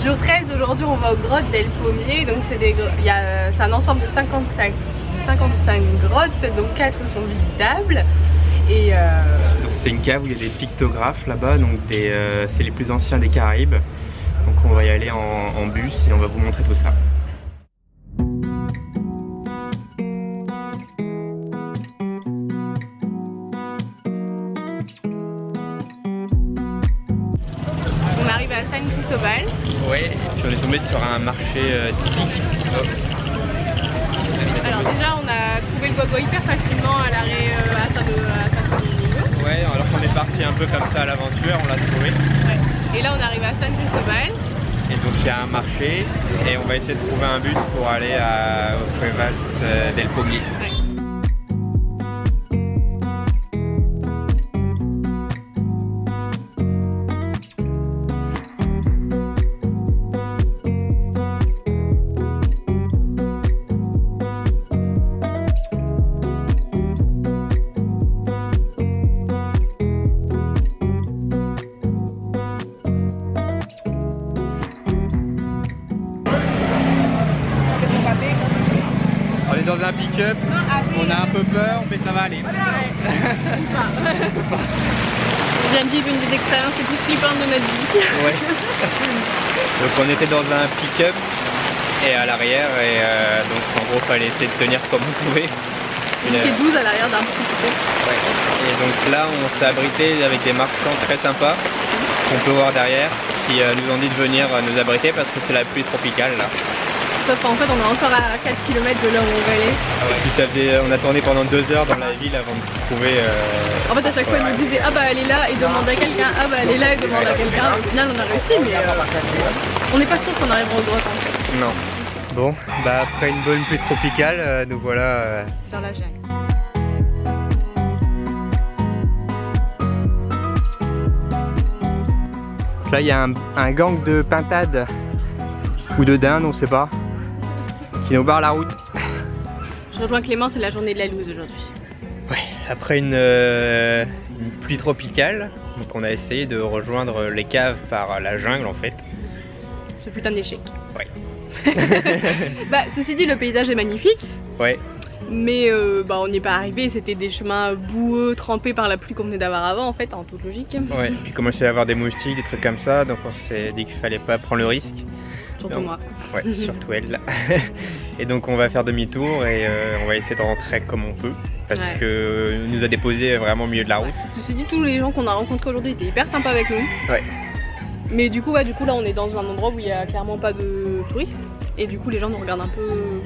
Jour 13, aujourd'hui on va aux grottes d'El Pommier, donc c'est un ensemble de 55 grottes, donc 4 sont visitables. Et donc c'est une cave où il y a des pictographes là-bas, donc c'est les plus anciens des Caraïbes. Donc on va y aller en bus et on va vous montrer tout ça. on arrive à San Cristobal. Ouais, puis on est tombé sur un marché typique. Alors déjà on a trouvé le guagua hyper facilement à l'arrêt à Santo Domingo. Ouais, alors qu'on est parti un peu comme ça à l'aventure, on l'a trouvé. Ouais. Et là on arrive à San Cristobal. Et donc il y a un marché et on va essayer de trouver un bus pour aller au Cuevas d'El Pommier. Ouais. On est dans un pick-up, on a un peu peur, mais ça va aller. On vient de vivre une des expériences les plus flippantes de notre vie. Ouais. Donc on était dans un pick-up et à l'arrière et donc en gros fallait essayer de tenir comme on pouvait. Il était 12 à l'arrière d'un petit pick-up. Ouais. Et donc là on s'est abrité avec des marchands très sympas qu'on peut voir derrière qui nous ont dit de venir nous abriter parce que c'est la pluie tropicale là. Sauf qu'en fait on est encore à 4 km de là où on va aller. Ah ouais. Puis on a tourné pendant 2 heures dans la ville avant de trouver... En fait à chaque fois ils nous disaient ah bah elle est là et demande à quelqu'un, ah bah elle est là et demande à quelqu'un. Au final on a réussi mais on n'est pas sûr qu'on arrivera aux grottes en fait. Non. Bon, bah après une bonne pluie tropicale, nous voilà... Dans la jungle. Là il y a un gang de pintades ou de dindes, on sait pas, qui nous barre la route. Je rejoins Clément, c'est la journée de la loose aujourd'hui. Ouais, après une pluie tropicale, donc on a essayé de rejoindre les caves par la jungle en fait. Ce fut un échec. Ouais. Bah ceci dit le paysage est magnifique. Ouais. Mais bah, on n'y est pas arrivé, c'était des chemins boueux, trempés par la pluie qu'on venait d'avoir avant en fait, en toute logique. Ouais, puis commençait à avoir des moustiques, des trucs comme ça, donc on s'est dit qu'il fallait pas prendre le risque. Surtout donc, moi. Ouais, surtout elle. Et donc on va faire demi-tour et on va essayer de rentrer comme on peut. Parce que nous a déposé vraiment au milieu de la route. Ceci dit, tous les gens qu'on a rencontrés aujourd'hui étaient hyper sympas avec nous. Ouais. Mais du coup là on est dans un endroit où il n'y a clairement pas de touristes. Et du coup les gens nous regardent un peu...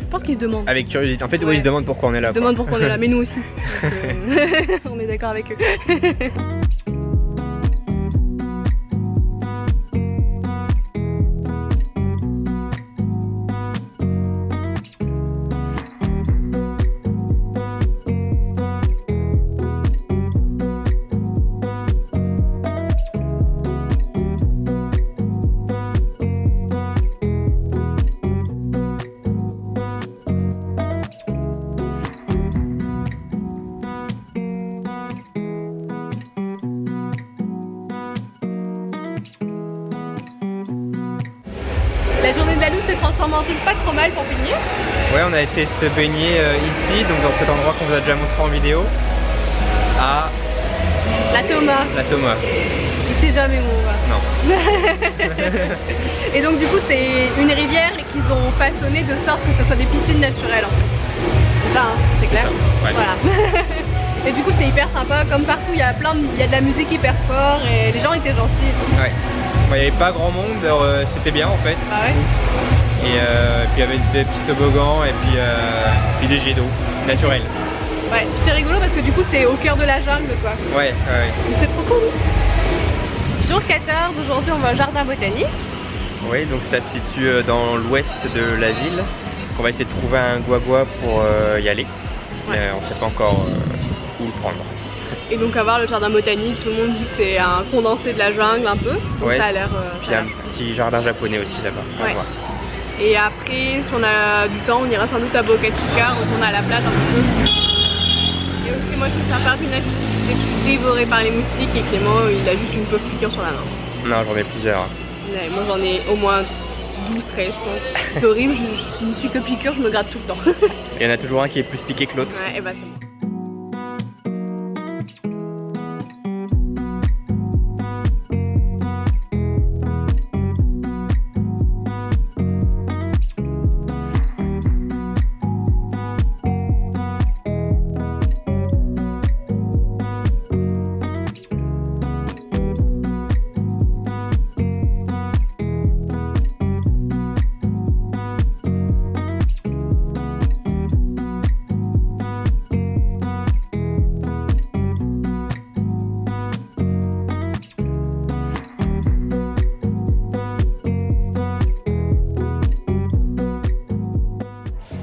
Je pense qu'ils se demandent. Avec curiosité. En fait, ouais, ils se demandent pourquoi on est là. Ils se demandent pourquoi on est là, mais nous aussi. Donc, on est d'accord avec eux. La journée de la Louse s'est transformée en truc pas trop mal pour baigner. Ouais, on a été se baigner ici, donc dans cet endroit qu'on vous a déjà montré en vidéo, à La Thomas. La Thomas. Je sais jamais où on va. Non. Et donc du coup c'est une rivière qu'ils ont façonnée de sorte que ce soit des piscines naturelles en fait. C'est ça, hein, c'est clair. Ouais. Voilà. Et du coup c'est hyper sympa, comme partout il y a de la musique hyper fort et les gens étaient gentils. Ouais. Il n'y avait pas grand monde, c'était bien en fait. Ah ouais. Et puis il y avait des petits toboggans et puis des jets d'eau naturels. Ouais, c'est rigolo parce que du coup c'est au cœur de la jungle quoi. Ouais, ouais. C'est trop cool. Jour 14, aujourd'hui on va au jardin botanique. Oui, donc ça se situe dans l'ouest de la ville. On va essayer de trouver un guagua pour y aller. Ouais. On ne sait pas encore où le prendre. Et donc à voir le jardin botanique, tout le monde dit que c'est un condensé de la jungle un peu. Donc ouais. ça a l'air... Il y a un petit jardin japonais aussi là-bas. Ouais. Et après, si on a du temps, on ira sans doute à Boca Chica, retourner à la plage un petit peu. Et aussi moi je trouve ça part d'une injustice, c'est que je suis dévorée par les moustiques et Clément il a juste une pauvre piqûre sur la main. Non, j'en ai plusieurs. Ouais, moi j'en ai au moins 12, 13 je pense. C'est horrible, je ne suis que piqûre, je me gratte tout le temps. Il y en a toujours un qui est plus piqué que l'autre. Ouais, et bah c'est bon.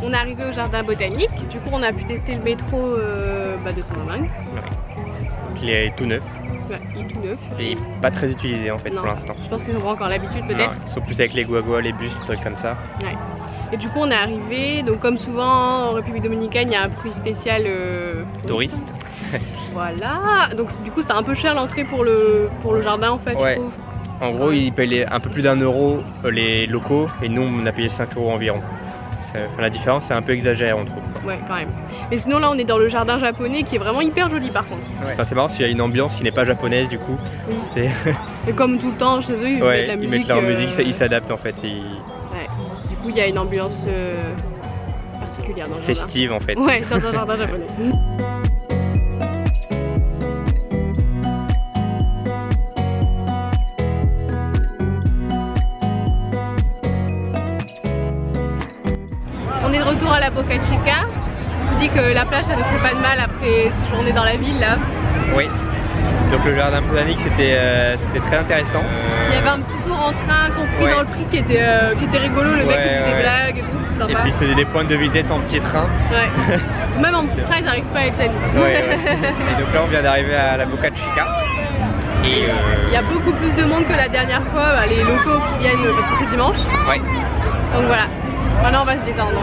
On est arrivé au jardin botanique, du coup on a pu tester le métro de Saint-Domingue. Ouais. Il est tout neuf. Ouais, il est tout neuf. Et pas très utilisé en fait Non, pour l'instant. je pense qu'ils auront encore l'habitude peut-être. Ils sont plus avec les guaguas, les bus, des trucs comme ça. Ouais. Et du coup on est arrivé, donc comme souvent en République Dominicaine il y a un prix spécial Touristes. Voilà, donc du coup c'est un peu cher l'entrée pour le jardin en fait Ouais. je trouve. En gros, ils payent un peu plus d'1 euro les locaux et nous on a payé 5 euros environ. La différence c'est un peu exagéré on trouve. Ouais quand même. Mais sinon là on est dans le jardin japonais qui est vraiment hyper joli par contre. Ouais. Enfin, c'est marrant parce qu'il y a une ambiance qui n'est pas japonaise du coup. Oui. Et comme tout le temps chez eux ils mettent la musique. Ils mettent leur musique, ils s'adaptent en fait. Ouais. Du coup il y a une ambiance particulière dans le jardin. Festive en fait. Ouais, dans un jardin japonais. On est de retour à la Boca Chica. Je vous dis que la plage ça ne fait pas de mal après ces journées dans la ville là. Oui. Donc le jardin botanique c'était très intéressant. Il y avait un petit tour en train compris dans le prix qui était rigolo, le mec qui faisait des blagues et tout, c'était sympa. Et puis il faisait des pointes de vitesse en petit train. Ouais. Même en petit train ils n'arrivent pas à être salut. Ouais. Et donc là on vient d'arriver à la Boca Chica. Et il y a beaucoup plus de monde que la dernière fois, les locaux qui viennent parce que c'est dimanche. Ouais. Donc voilà, maintenant on va se détendre.